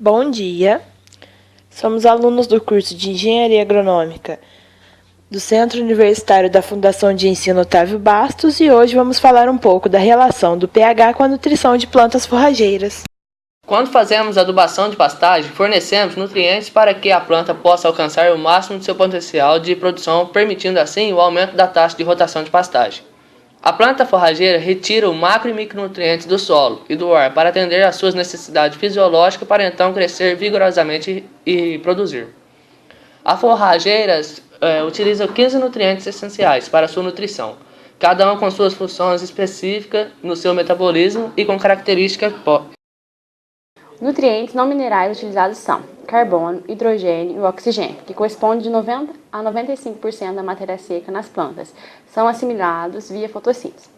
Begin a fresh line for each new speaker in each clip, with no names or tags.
Bom dia, somos alunos do curso de Engenharia Agronômica do Centro Universitário da Fundação de Ensino Otávio Bastos e hoje vamos falar um pouco da relação do pH com a nutrição de plantas forrageiras.
Quando fazemos adubação de pastagem, fornecemos nutrientes para que a planta possa alcançar o máximo de seu potencial de produção, permitindo assim o aumento da taxa de rotação de pastagem. A planta forrageira retira o macro e micronutrientes do solo e do ar para atender às suas necessidades fisiológicas para então crescer vigorosamente e produzir. A forrageira utiliza 15 nutrientes essenciais para sua nutrição, cada um com suas funções específicas no seu metabolismo e com características.
Nutrientes não minerais utilizados são carbono, hidrogênio e oxigênio, que correspondem de 90 a 95% da matéria seca nas plantas, são assimilados via fotossíntese.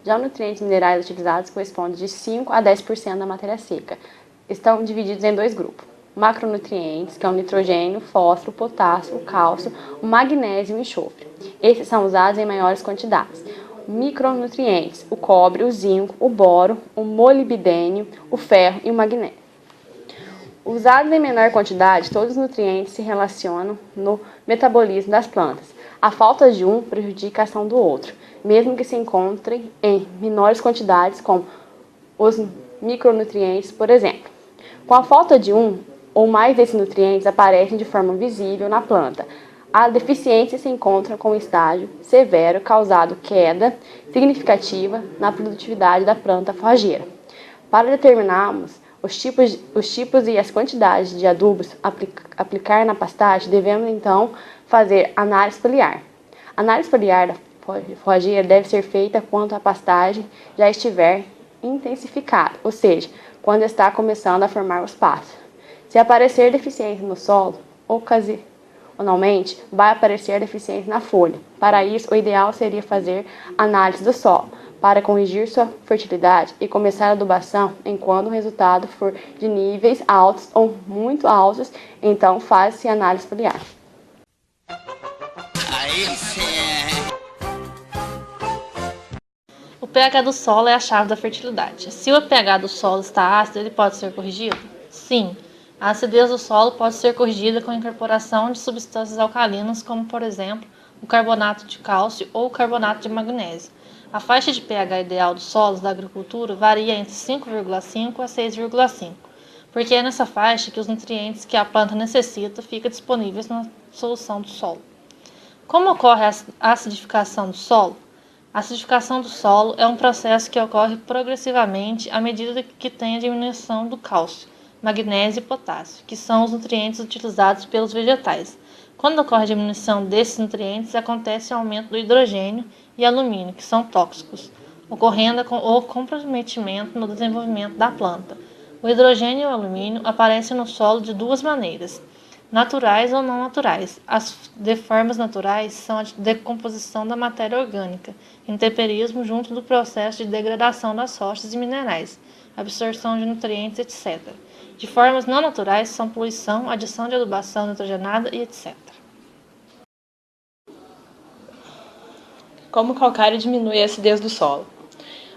Já os nutrientes minerais utilizados correspondem de 5 a 10% da matéria seca. Estão divididos em dois grupos. Macronutrientes, que é o nitrogênio, fósforo, potássio, o cálcio, o magnésio e o enxofre. Esses são usados em maiores quantidades. Micronutrientes, o cobre, o zinco, o boro, o molibdênio, o ferro e o magnésio. Usados em menor quantidade, todos os nutrientes se relacionam no metabolismo das plantas. A falta de um prejudica a ação do outro, mesmo que se encontrem em menores quantidades, como os micronutrientes, por exemplo. Com a falta de um ou mais desses nutrientes aparecem de forma visível na planta. A deficiência se encontra com um estágio severo causado queda significativa na produtividade da planta forrageira. Para determinarmos os tipos e as quantidades de adubos aplicar na pastagem, devemos então fazer análise foliar. A análise foliar da forrageira deve ser feita quando a pastagem já estiver intensificada, ou seja, quando está começando a formar os pastos. Se aparecer deficiência no solo, ocasionalmente vai aparecer deficiência na folha. Para isso, o ideal seria fazer análise do solo, para corrigir sua fertilidade e começar a adubação enquanto o resultado for de níveis altos ou muito altos, então faz-se análise foliar.
O pH do solo é a chave da fertilidade. Se o pH do solo está ácido, ele pode ser corrigido? Sim. A acidez do solo pode ser corrigida com a incorporação de substâncias alcalinas, como, por exemplo, o carbonato de cálcio ou o carbonato de magnésio. A faixa de pH ideal dos solos da agricultura varia entre 5,5 a 6,5, porque é nessa faixa que os nutrientes que a planta necessita ficam disponíveis na solução do solo. Como ocorre a acidificação do solo? A acidificação do solo é um processo que ocorre progressivamente à medida que tem a diminuição do cálcio, magnésio e potássio, que são os nutrientes utilizados pelos vegetais. Quando ocorre a diminuição desses nutrientes, acontece o aumento do hidrogênio e alumínio, que são tóxicos, ocorrendo o comprometimento no desenvolvimento da planta. O hidrogênio e o alumínio aparecem no solo de duas maneiras, naturais ou não naturais. As de formas naturais são a decomposição da matéria orgânica, intemperismo junto do processo de degradação das rochas e minerais, absorção de nutrientes, etc. De formas não naturais são poluição, adição de adubação nitrogenada e etc.
Como o calcário diminui a acidez do solo?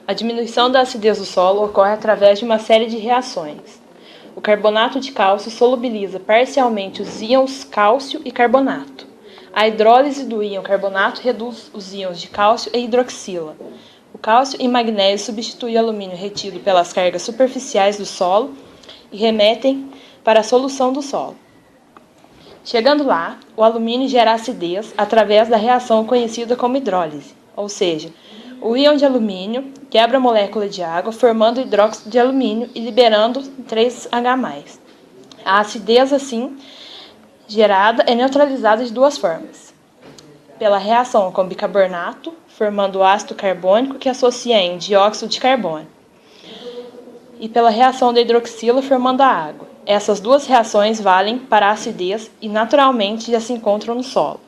A diminuição da acidez do solo ocorre através de uma série de reações. O carbonato de cálcio solubiliza parcialmente os íons cálcio e carbonato. A hidrólise do íon carbonato reduz os íons de cálcio e hidroxila. O cálcio e magnésio substituem o alumínio retido pelas cargas superficiais do solo e remetem para a solução do solo. Chegando lá, o alumínio gera acidez através da reação conhecida como hidrólise, ou seja, o íon de alumínio quebra a molécula de água, formando hidróxido de alumínio e liberando 3H+. A acidez, assim, gerada é neutralizada de duas formas. Pela reação com bicarbonato, formando o ácido carbônico que associa em dióxido de carbono, e pela reação da hidroxila, formando a água. Essas duas reações valem para a acidez e naturalmente já se encontram no solo.